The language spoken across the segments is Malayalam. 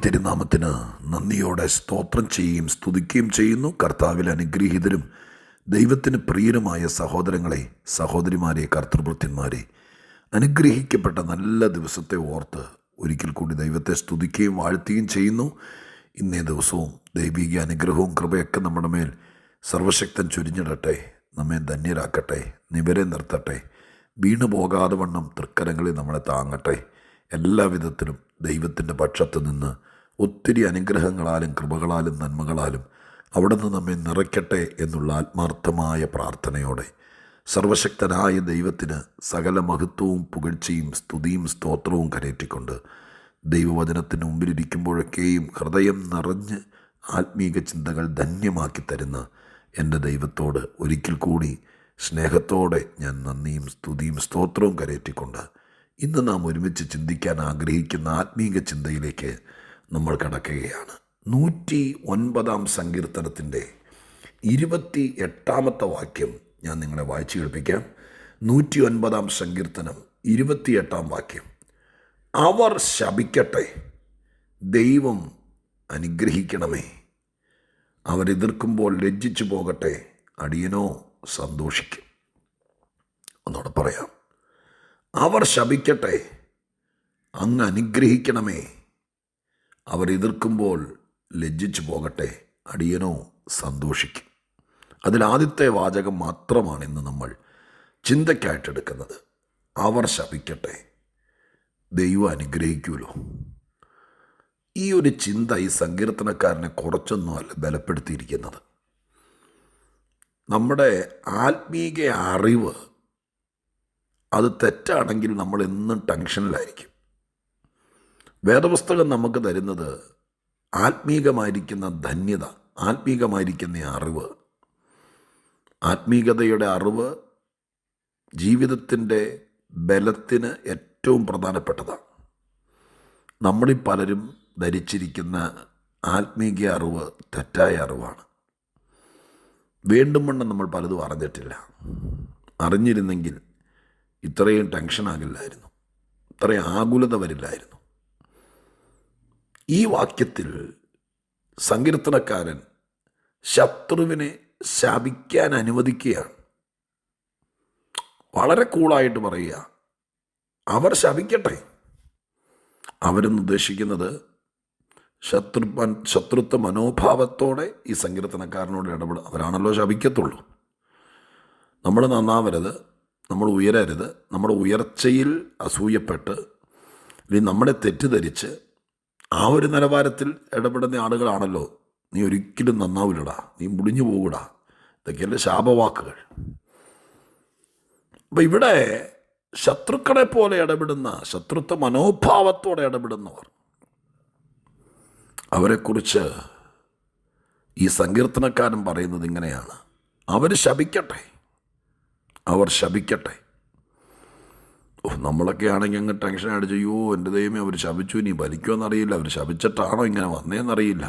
തിരുനാമത്തിന് നന്ദിയോടെ സ്തോത്രം ചെയ്യുകയും സ്തുതിക്കുകയും ചെയ്യുന്നു. കർത്താവിൽ അനുഗ്രഹീതരും ദൈവത്തിന് പ്രിയരുമായ സഹോദരങ്ങളെ, സഹോദരിമാരെ, കർത്തൃഭൃത്യന്മാരെ, അനുഗ്രഹിക്കപ്പെട്ട നല്ല ദിവസത്തെ ഓർത്ത് ഒരിക്കൽ കൂടി ദൈവത്തെ സ്തുതിക്കുകയും വാഴ്ത്തുകയും ചെയ്യുന്നു. ഇന്നേ ദിവസവും ദൈവിക അനുഗ്രഹവും കൃപയൊക്കെ നമ്മുടെ മേൽ സർവശക്തൻ ചൊരിഞ്ഞിടട്ടെ, നമ്മെ ധന്യരാക്കട്ടെ, നിവരെ നിർത്തട്ടെ, വീണു പോകാതെ വണ്ണം തൃക്കരങ്ങളിൽ നമ്മളെ താങ്ങട്ടെ. എല്ലാവിധത്തിലും ദൈവത്തിൻ്റെ പക്ഷത്ത് നിന്ന് ഒത്തിരി അനുഗ്രഹങ്ങളാലും കൃപകളാലും നന്മകളാലും അവിടുന്ന് നമ്മെ നിറയ്ക്കട്ടെ എന്നുള്ള ആത്മാർത്ഥമായ പ്രാർത്ഥനയോടെ സർവശക്തനായ ദൈവത്തിന് സകല മഹത്വവും പുകഴ്ചയും സ്തുതിയും സ്തോത്രവും കരയറ്റിക്കൊണ്ട് ദൈവവചനത്തിന് മുമ്പിലിരിക്കുമ്പോഴൊക്കെയും ഹൃദയം നിറഞ്ഞ് ആത്മീക ചിന്തകൾ ധന്യമാക്കി തരുന്ന എൻ്റെ ദൈവത്തോട് ഒരിക്കൽ കൂടി സ്നേഹത്തോടെ ഞാൻ നന്ദിയും സ്തുതിയും സ്തോത്രവും കരയറ്റിക്കൊണ്ട് ഇന്ന് നാം ഒരുമിച്ച് ചിന്തിക്കാൻ ആഗ്രഹിക്കുന്ന ആത്മീക ചിന്തയിലേക്ക് നമ്മൾ കടക്കുകയാണ്. 109 സങ്കീർത്തനത്തിൻ്റെ 28 വാക്യം ഞാൻ നിങ്ങളെ വായിച്ചു കേൾപ്പിക്കാം. 109 സങ്കീർത്തനം 28 വാക്യം. അവർ ശപിക്കട്ടെ, ദൈവം അനുഗ്രഹിക്കണമേ. അവരെതിർക്കുമ്പോൾ ലജ്ജിച്ചു പോകട്ടെ, അടിയനോ സന്തോഷിക്കും. ഒന്നോടെ പറയാം. അവർ ശപിക്കട്ടെ, അങ്ങ് അനുഗ്രഹിക്കണമേ. അവരെതിർക്കുമ്പോൾ ലജ്ജിച്ചു പോകട്ടെ, അടിയനോ സന്തോഷിക്കും. അതിലാദ്യത്തെ വാചകം മാത്രമാണ് ഇന്ന് നമ്മൾ ചിന്തയ്ക്കായിട്ടെടുക്കുന്നത്. അവർ ശപിക്കട്ടെ, ദൈവം അനുഗ്രഹിക്കുമല്ലോ. ഈ ഒരു ചിന്ത ഈ സങ്കീർത്തനക്കാരനെ കുറച്ചൊന്നുമല്ല ബലപ്പെടുത്തിയിരിക്കുന്നത്. നമ്മുടെ ആത്മീക അറിവ് അത് തെറ്റാണെങ്കിൽ നമ്മൾ എന്നും ടെൻഷനിലായിരിക്കും. വേദപുസ്തകം നമുക്ക് തരുന്നത് ആത്മീകമായിരിക്കുന്ന ധന്യത, ആത്മീകമായിരിക്കുന്ന അറിവ്. ആത്മീകതയുടെ അറിവ് ജീവിതത്തിൻ്റെ ബലത്തിന് ഏറ്റവും പ്രധാനപ്പെട്ടതാണ്. നമ്മളിൽ പലരും ധരിച്ചിരിക്കുന്ന ആത്മീക അറിവ് തെറ്റായ അറിവാണ്. വേണ്ടും വണ്ണം നമ്മൾ പലതും അറിഞ്ഞിട്ടില്ല. അറിഞ്ഞിരുന്നെങ്കിൽ ഇത്രയും ടെൻഷനാകില്ലായിരുന്നു, ഇത്രയും ആകുലത വരില്ലായിരുന്നു. ഈ വാക്യത്തിൽ സങ്കീർത്തനക്കാരൻ ശത്രുവിനെ ശപിക്കാൻ അനുവദിക്കുകയാണ്. വളരെ കൂളായിട്ട് പറയുക, അവർ ശപിക്കട്ടെ. അവരെന്ന് ഉദ്ദേശിക്കുന്നത് ശത്രുത്വ മനോഭാവത്തോടെ ഈ സങ്കീർത്തനക്കാരനോട് ഇടപെടുക. അവരാണല്ലോ ശപിക്കത്തുള്ളൂ. നമ്മൾ നന്നാവരുത്, നമ്മൾ ഉയരരുത്, നമ്മുടെ ഉയർച്ചയിൽ അസൂയപ്പെട്ട് അല്ലെങ്കിൽ നമ്മളെ തെറ്റിദ്ധരിച്ച് ആ ഒരു നിലവാരത്തിൽ ഇടപെടുന്ന ആളുകളാണല്ലോ നീ ഒരിക്കലും നന്നാവില്ലടാ, നീ മുടിഞ്ഞു പോകൂടാ, ഇതൊക്കെയല്ലേ ശാപവാക്കുകൾ. അപ്പം ഇവിടെ ശത്രുക്കളെ പോലെ ഇടപെടുന്ന, ശത്രുത്വ മനോഭാവത്തോടെ ഇടപെടുന്നവർ, അവരെക്കുറിച്ച് ഈ സങ്കീർത്തനക്കാരൻ പറയുന്നത് ഇങ്ങനെയാണ്: അവർ ശപിക്കട്ടെ, അവർ ശപിക്കട്ടെ. നമ്മളൊക്കെ ആണെങ്കിൽ അങ്ങ് ടെൻഷൻ അടിച്ച്, അയ്യോ എൻ്റെ ദൈവമേ അവർ ശപിച്ചു, ഇനി ഫലിക്കുമെന്നറിയില്ല, അവർ ശപിച്ചിട്ടാണോ ഇങ്ങനെ വന്നേന്നറിയില്ല.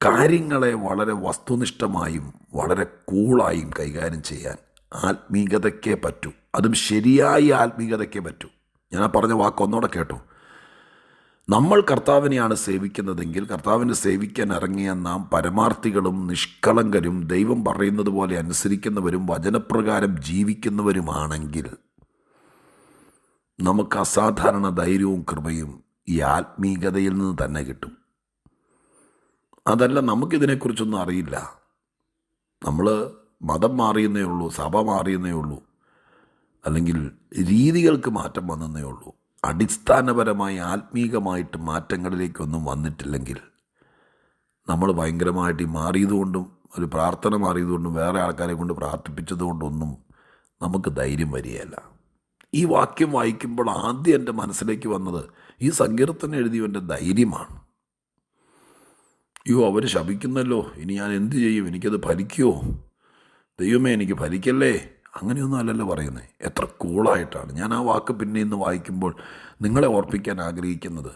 കാര്യങ്ങളെ വളരെ വസ്തുനിഷ്ഠമായും വളരെ കൂളായും കൈകാര്യം ചെയ്യാൻ ആത്മീകതയ്ക്കേ പറ്റൂ. അതും ശരിയായ ആത്മീകതയ്ക്കേ പറ്റൂ. ഞാൻ ആ പറഞ്ഞ വാക്കൊന്നോടെ കേട്ടോ. നമ്മൾ കർത്താവിനെയാണ് സേവിക്കുന്നതെങ്കിൽ, കർത്താവിനെ സേവിക്കാൻ ഇറങ്ങിയ നാം പരമാർത്ഥികളും നിഷ്കളങ്കരും ദൈവം പറയുന്നത് പോലെ അനുസരിക്കുന്നവരും വചനപ്രകാരം ജീവിക്കുന്നവരുമാണെങ്കിൽ നമുക്ക് അസാധാരണ ധൈര്യവും കൃപയും ഈ ആത്മീകതയിൽ നിന്ന് തന്നെ കിട്ടും. അതല്ല, നമുക്കിതിനെക്കുറിച്ചൊന്നും അറിയില്ല, നമ്മൾ മതം മാറിയെന്നേ ഉള്ളൂ, സഭ മാറിയെന്നേ ഉള്ളൂ, അല്ലെങ്കിൽ രീതികൾക്ക് മാറ്റം വന്നേ ഉള്ളൂ, അടിസ്ഥാനപരമായി ആത്മീകമായിട്ട് മാറ്റങ്ങളിലേക്കൊന്നും വന്നിട്ടില്ലെങ്കിൽ നമ്മൾ ഭയങ്കരമായിട്ട് ഈ മാറിയതുകൊണ്ടും ഒരു പ്രാർത്ഥന മാറിയതുകൊണ്ടും വേറെ ആൾക്കാരെ കൊണ്ട് പ്രാർത്ഥിപ്പിച്ചതുകൊണ്ടൊന്നും നമുക്ക് ധൈര്യം വരികയല്ല. ഈ വാക്യം വായിക്കുമ്പോൾ ആദ്യം എൻ്റെ മനസ്സിലേക്ക് വന്നത് ഈ സങ്കീർത്തനം എഴുതിയവൻ്റെ ധൈര്യമാണ്. അയ്യോ അവർ ശപിക്കുന്നല്ലോ, ഇനി ഞാൻ എന്ത് ചെയ്യും, എനിക്കത് ഫലിക്കുമോ, ദൈവമേ എനിക്ക് ഫലിക്കല്ലേ, അങ്ങനെയൊന്നും അല്ലല്ലോ പറയുന്നത്. എത്ര കൂളായിട്ടാണ്. ഞാൻ ആ വാക്ക് പിന്നെ ഇന്ന് വായിക്കുമ്പോൾ നിങ്ങളെ ഓർപ്പിക്കാൻ ആഗ്രഹിക്കുന്നത്,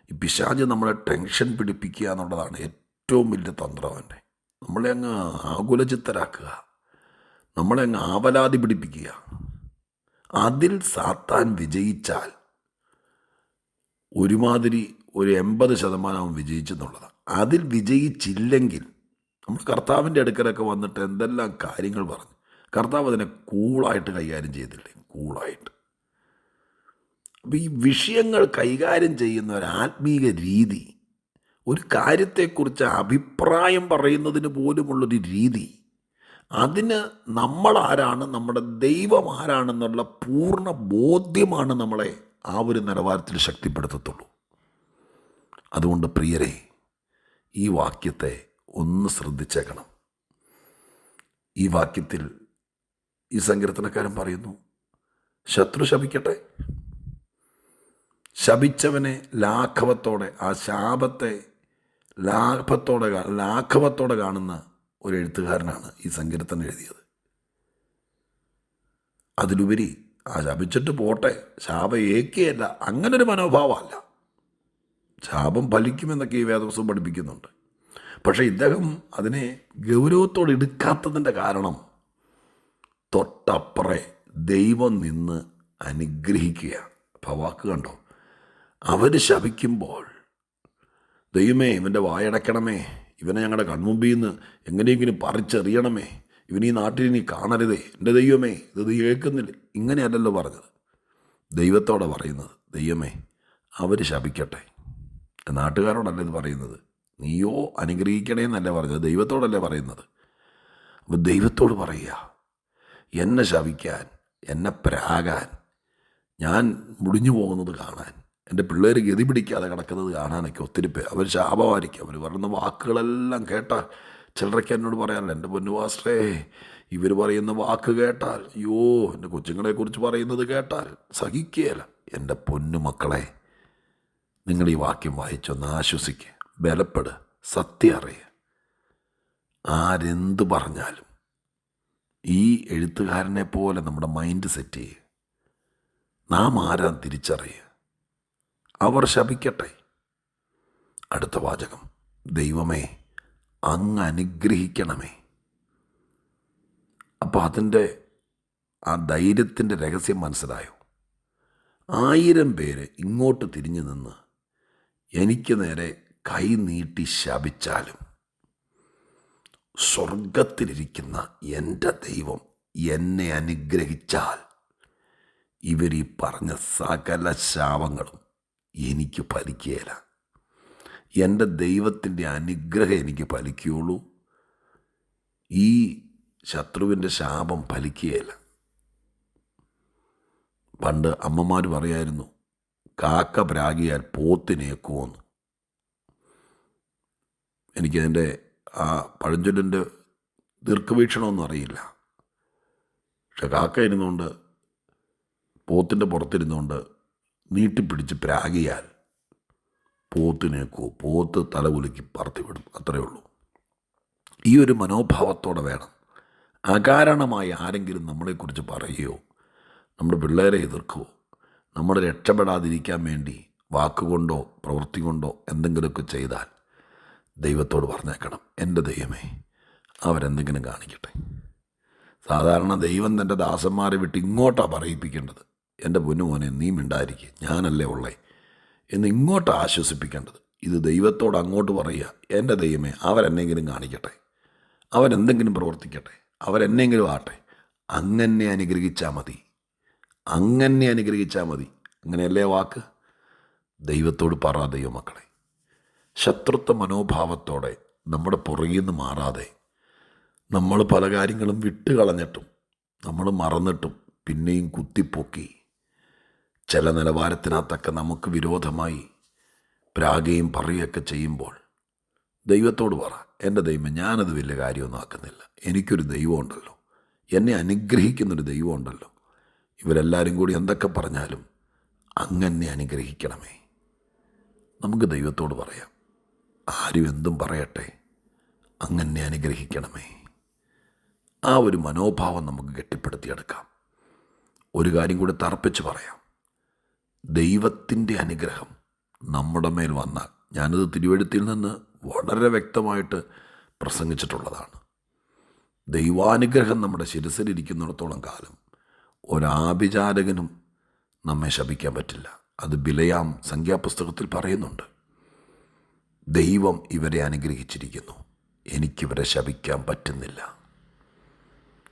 ഈ പിശാച് നമ്മളെ ടെൻഷൻ പിടിപ്പിക്കുക എന്നുള്ളതാണ് ഏറ്റവും വലിയ തന്ത്രവൻ്റെ. നമ്മളെ അങ്ങ് ആകുലചിത്തരാക്കുക, നമ്മളെ അങ്ങ് ആവലാതി പിടിപ്പിക്കുക. അതിൽ സാത്താൻ വിജയിച്ചാൽ ഒരുമാതിരി ഒരു 80% അവൻ വിജയിച്ചെന്നുള്ളതാണ്. അതിൽ വിജയിച്ചില്ലെങ്കിൽ നമ്മൾ കർത്താവിൻ്റെ അടുക്കലൊക്കെ വന്നിട്ട് എന്തെല്ലാം കാര്യങ്ങൾ പറഞ്ഞു, കർത്താവ് അതിനെ കൂളായിട്ട് കൈകാര്യം ചെയ്തില്ലേ? കൂളായിട്ട്. അപ്പം ഈ വിഷയങ്ങൾ കൈകാര്യം ചെയ്യുന്ന ഒരു ആത്മീക രീതി, ഒരു കാര്യത്തെക്കുറിച്ച് അഭിപ്രായം പറയുന്നതിന് പോലുമുള്ളൊരു രീതി, അതിന് നമ്മളാരാണ്, നമ്മുടെ ദൈവം ആരാണെന്നുള്ള പൂർണ്ണ ബോധ്യമാണ് നമ്മളെ ആ ഒരു നിലവാരത്തിൽ ശക്തിപ്പെടുത്തത്തുള്ളൂ. അതുകൊണ്ട് പ്രിയരെ, ഈ വാക്യത്തെ ഒന്ന് ശ്രദ്ധിച്ചേക്കണം. ഈ വാക്യത്തിൽ ഈ സങ്കീർത്തനക്കാരൻ പറയുന്നു, ശത്രു ശപിക്കട്ടെ. ശപിച്ചവനെ ലാഘവത്തോടെ, ആ ശാപത്തെ ലാഘവത്തോടെ കാണുന്ന ഒരു എഴുത്തുകാരനാണ് ഈ സങ്കീർത്തനം എഴുതിയത്. അതിലുപരി ആ ശപിച്ചിട്ട് പോട്ടെ, ശാപം ഏക്കുകയല്ല, അങ്ങനൊരു മനോഭാവമല്ല. ശാപം ഫലിക്കുമെന്നൊക്കെ ഈ വേദപുസ്തകം പഠിപ്പിക്കുന്നുണ്ട്. പക്ഷേ ഇദ്ദേഹം അതിനെ ഗൗരവത്തോടെ എടുക്കാത്തതിൻ്റെ കാരണം തൊട്ടപ്പുറേ ദൈവം നിന്ന് അനുഗ്രഹിക്കുക. അപ്പോൾ വാക്ക് കണ്ടോ, അവർ ശപിക്കുമ്പോൾ ദൈവമേ ഇവൻ്റെ വായടയ്ക്കണമേ, ഇവനെ ഞങ്ങളുടെ കൺമുമ്പിൽ നിന്ന് എങ്ങനെയെങ്കിലും പറിച്ചെറിയണമേ, ഇവൻ ഈ നാട്ടിൽ നീ കാണരുതേ, എൻ്റെ ദൈവമേ ഇത് നീ കേൾക്കുന്നില്ല. ഇങ്ങനെയല്ലല്ലോ പറഞ്ഞത്, ദൈവത്തോടെ പറയുന്നത്. ദൈവമേ അവർ ശപിക്കട്ടെ. നാട്ടുകാരോടല്ല ഇത് പറയുന്നത്, നീയോ അനുഗ്രഹിക്കണേ എന്നല്ല പറഞ്ഞത്, ദൈവത്തോടല്ലേ പറയുന്നത്. അപ്പോൾ ദൈവത്തോട് പറയുക, എന്നെ ശപിക്കാൻ, എന്നെ പ്രാകാൻ, ഞാൻ മുടിഞ്ഞു പോകുന്നത് കാണാൻ, എൻ്റെ പിള്ളേർ ഗതി പിടിക്കാതെ കിടക്കുന്നത് കാണാനൊക്കെ ഒത്തിരി പേർ, അവർ ശാപമായിരിക്കും. അവർ പറയുന്ന വാക്കുകളെല്ലാം കേട്ടാൽ, ചിലരൊക്കെ എന്നോട് പറയാറുണ്ട്, എൻ്റെ പൊന്നു പാസ്റ്ററേ ഇവർ പറയുന്ന വാക്ക് കേട്ടാൽ, അയ്യോ എൻ്റെ കൊച്ചുങ്ങളെക്കുറിച്ച് പറയുന്നത് കേട്ടാൽ സഹിക്കുകയില്ല. എൻ്റെ പൊന്നു മക്കളെ, നിങ്ങൾ ഈ വാക്യം വായിച്ചൊന്ന് ആശ്വസിക്കുക, ബലപ്പെടുക, സത്യം അറിയുക. ആരെന്ത് പറഞ്ഞാലും ഈ എഴുത്തുകാരനെ പോലെ നമ്മുടെ മൈൻഡ് സെറ്റ് ചെയ്യുക. നാം ആരാൻ തിരിച്ചറിയുക. അവർ ശപിക്കട്ടെ. അടുത്ത വാചകം, ദൈവമേ അങ്ങ് അനുഗ്രഹിക്കണമേ. അപ്പോൾ അതിൻ്റെ ആ ധൈര്യത്തിൻ്റെ രഹസ്യം മനസ്സിലായോ? 1000 പേര് ഇങ്ങോട്ട് തിരിഞ്ഞു നിന്ന് എനിക്ക് നേരെ കൈ നീട്ടി ശപിച്ചാലും സ്വർഗത്തിലിരിക്കുന്ന എൻ്റെ ദൈവം എന്നെ അനുഗ്രഹിച്ചാൽ ഇവർ ഈ പറഞ്ഞ സകല ശാപങ്ങളും എനിക്ക് ഫലിക്കുകയില്ല. എൻ്റെ ദൈവത്തിൻ്റെ അനുഗ്രഹം എനിക്ക് ഫലിക്കുകയുള്ളൂ. ഈ ശത്രുവിൻ്റെ ശാപം ഫലിക്കുകയില്ല. പണ്ട് അമ്മമാർ പറയായിരുന്നു, കാക്ക പ്രാകിയാൽ പോത്തിനേക്കുമെന്ന്. എനിക്കതിൻ്റെ ആ പഴഞ്ചൊല്ലിൻ്റെ ദീർഘവീക്ഷണമൊന്നും അറിയില്ല. പക്ഷെ കാക്ക ഇരുന്നുകൊണ്ട്, പോത്തിൻ്റെ പുറത്തിരുന്നുകൊണ്ട് നീട്ടിപ്പിടിച്ച് പ്രാകിയാൽ പോത്തിനേക്കോ, പോത്ത് തലകുലുക്കി പറത്തി വിടും. അത്രയേ ഉള്ളൂ. ഈ ഒരു മനോഭാവത്തോടെ വേണം. അകാരണമായി ആരെങ്കിലും നമ്മളെക്കുറിച്ച് പറയുകയോ, നമ്മുടെ പിള്ളേരെ എതിർക്കുകയോ, നമ്മൾ രക്ഷപ്പെടാതിരിക്കാൻ വേണ്ടി വാക്കുകൊണ്ടോ പ്രവൃത്തി കൊണ്ടോ എന്തെങ്കിലുമൊക്കെ ചെയ്താൽ ദൈവത്തോട് പറഞ്ഞേക്കണം, എൻ്റെ ദൈവമേ അവരെന്തെങ്കിലും കാണിക്കട്ടെ. സാധാരണ ദൈവം തൻ്റെ ദാസന്മാരെ വിട്ട് ഇങ്ങോട്ടാണ് പറയിപ്പിക്കേണ്ടത്, എൻ്റെ പൊന്നുമോനെ നീ മിണ്ടായിരിക്കുക, ഞാനല്ലേ ഉള്ളേ എന്ന് ഇങ്ങോട്ട് ആശ്വസിപ്പിക്കേണ്ടത്. ഇത് ദൈവത്തോട് അങ്ങോട്ട് പറയുക, എൻ്റെ ദൈവമേ അവരെന്നെങ്കിലും കാണിക്കട്ടെ, അവരെന്തെങ്കിലും പ്രവർത്തിക്കട്ടെ, അവരെന്നെങ്കിലും ആട്ടെ, അങ്ങനെ അനുഗ്രഹിച്ചാൽ മതി, അങ്ങനെ അനുഗ്രഹിച്ചാൽ മതി. അങ്ങനെയല്ലേ വാക്ക്? ദൈവത്തോട് പറ ദൈവമക്കളെ. ശത്രുത്വ മനോഭാവത്തോടെ നമ്മുടെ പുറകിൽ നിന്ന് മാറാതെ, നമ്മൾ പല കാര്യങ്ങളും വിട്ടുകളഞ്ഞിട്ടും നമ്മൾ മറന്നിട്ടും പിന്നെയും കുത്തിപ്പൊക്കി ചില നിലവാരത്തിനകത്തൊക്കെ നമുക്ക് വിരോധമായി പ്രാകുകയും പറയുകയൊക്കെ ചെയ്യുമ്പോൾ ദൈവത്തോട് പറ, എൻ്റെ ദൈവം ഞാനത് വലിയ കാര്യമൊന്നും ആക്കുന്നില്ല, എനിക്കൊരു ദൈവമുണ്ടല്ലോ, എന്നെ അനുഗ്രഹിക്കുന്നൊരു ദൈവമുണ്ടല്ലോ, ഇവരെല്ലാവരും കൂടി എന്തൊക്കെ പറഞ്ഞാലും അങ്ങനെ അനുഗ്രഹിക്കണമേ. നമുക്ക് ദൈവത്തോട് പറയാം, ആരും എന്തും പറയട്ടെ, അങ്ങനെ അനുഗ്രഹിക്കണമേ. ആ ഒരു മനോഭാവം നമുക്ക് കെട്ടിപ്പടുത്തിയെടുക്കാം. ഒരു കാര്യം കൂടി തർപ്പിച്ച് പറയാം, ദൈവത്തിൻ്റെ അനുഗ്രഹം നമ്മുടെ മേൽ വന്നാൽ, ഞാനത് തിരുവെഴുത്തിൽ നിന്ന് വളരെ വ്യക്തമായിട്ട് പ്രസംഗിച്ചിട്ടുള്ളതാണ്. ദൈവാനുഗ്രഹം നമ്മുടെ ശിരസിലിരിക്കുന്നിടത്തോളം കാലം ഒരാഭിചാരകനും നമ്മെ ശപിക്കാൻ പറ്റില്ല. അത് ബിലയാം സംഖ്യാപുസ്തകത്തിൽ പറയുന്നുണ്ട്. ദൈവം ഇവരെ അനുഗ്രഹിച്ചിരിക്കുന്നു, എനിക്കിവരെ ശപിക്കാൻ പറ്റുന്നില്ല,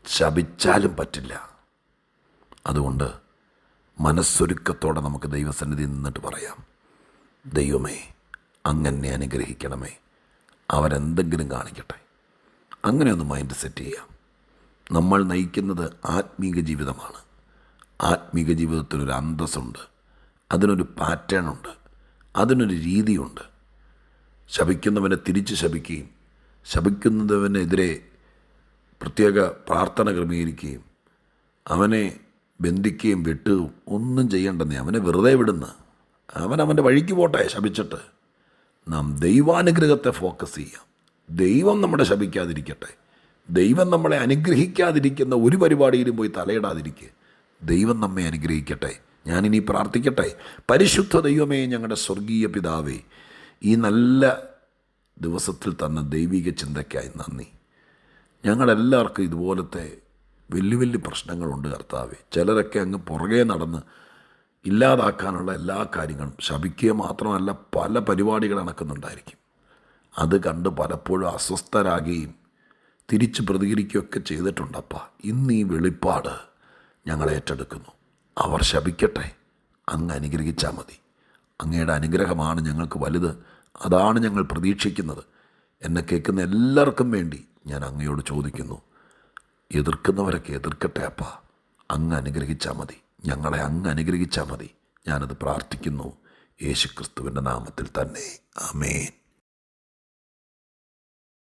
ശപിച്ചാലും പറ്റില്ല. അതുകൊണ്ട് മനസ്സൊരുക്കത്തോടെ നമുക്ക് ദൈവസന്നിധി നിന്നിട്ട് പറയാം, ദൈവമേ അങ്ങനെ അനുഗ്രഹിക്കണമേ, അവരെന്തെങ്കിലും കാണിക്കട്ടെ. അങ്ങനെയൊന്ന് മൈൻഡ് സെറ്റ് ചെയ്യാം. നമ്മൾ നയിക്കുന്നത് ആത്മീക ജീവിതമാണ്. ആത്മീക ജീവിതത്തിനൊരു അന്തസ്സുണ്ട്, അതിനൊരു പാറ്റേണുണ്ട്, അതിനൊരു രീതിയുണ്ട്. ശപിക്കുന്നവനെ തിരിച്ച് ശപിക്കുകയും ശപിക്കുന്നവനെതിരെ പ്രത്യേക പ്രാർത്ഥന ക്രമീകരിക്കുകയും അവനെ ബന്ധിക്കുകയും വെട്ടുകയും ഒന്നും ചെയ്യേണ്ടെന്നേ. അവനെ വെറുതെ വിടുന്ന, അവൻ്റെ വഴിക്ക് പോട്ടെ ശപിച്ചിട്ട്. നാം ദൈവാനുഗ്രഹത്തെ ഫോക്കസ് ചെയ്യാം. ദൈവം നമ്മളെ ശപിക്കാതിരിക്കട്ടെ. ദൈവം നമ്മളെ അനുഗ്രഹിക്കാതിരിക്കുന്ന ഒരു പരിപാടിയിലും പോയി തലയിടാതിരിക്കുക. ദൈവം നമ്മെ അനുഗ്രഹിക്കട്ടെ. ഞാനിനി പ്രാർത്ഥിക്കട്ടെ. പരിശുദ്ധ ദൈവമേ, ഞങ്ങളുടെ സ്വർഗീയ പിതാവേ, ഈ നല്ല ദിവസത്തിൽ തന്ന ദൈവിക ചിന്തയ്ക്കായി നന്ദി. ഞങ്ങളെല്ലാവർക്കും ഇതുപോലത്തെ വലിയ വലിയ പ്രശ്നങ്ങളുണ്ട് കർത്താവേ. ചിലരൊക്കെ അങ്ങ് പുറകെ നടന്ന് ഇല്ലാതാക്കാനുള്ള എല്ലാ കാര്യങ്ങളും ശപിക്കുക മാത്രമല്ല, പല പരിപാടികൾ നടക്കുന്നുണ്ടായിരിക്കും. അത് കണ്ട് പലപ്പോഴും അസ്വസ്ഥരാകുകയും തിരിച്ച് പ്രതികരിക്കുകയൊക്കെ ചെയ്തിട്ടുണ്ടപ്പ. ഇന്ന് ഈ വെളിപ്പാട് ഞങ്ങൾ ഏറ്റെടുക്കുന്നു. അവർ ശപിക്കട്ടെ, അങ്ങ് അനുഗ്രഹിച്ചാൽ മതി. അങ്ങയുടെ അനുഗ്രഹമാണ് ഞങ്ങൾക്ക് വലുത്. അതാണ് ഞങ്ങൾ പ്രതീക്ഷിക്കുന്നത്. എന്നെ കേൾക്കുന്ന എല്ലാവർക്കും വേണ്ടി ഞാൻ അങ്ങയോട് ചോദിക്കുന്നു, എതിർക്കുന്നവരൊക്കെ എതിർക്കട്ടെ അപ്പ, അങ്ങ് അനുഗ്രഹിച്ചാൽ മതി. ഞങ്ങളെ അങ്ങ് അനുഗ്രഹിച്ചാൽ മതി. ഞാനത് പ്രാർത്ഥിക്കുന്നു യേശുക്രിസ്തുവിൻ്റെ നാമത്തിൽ തന്നെ. ആമേൻ.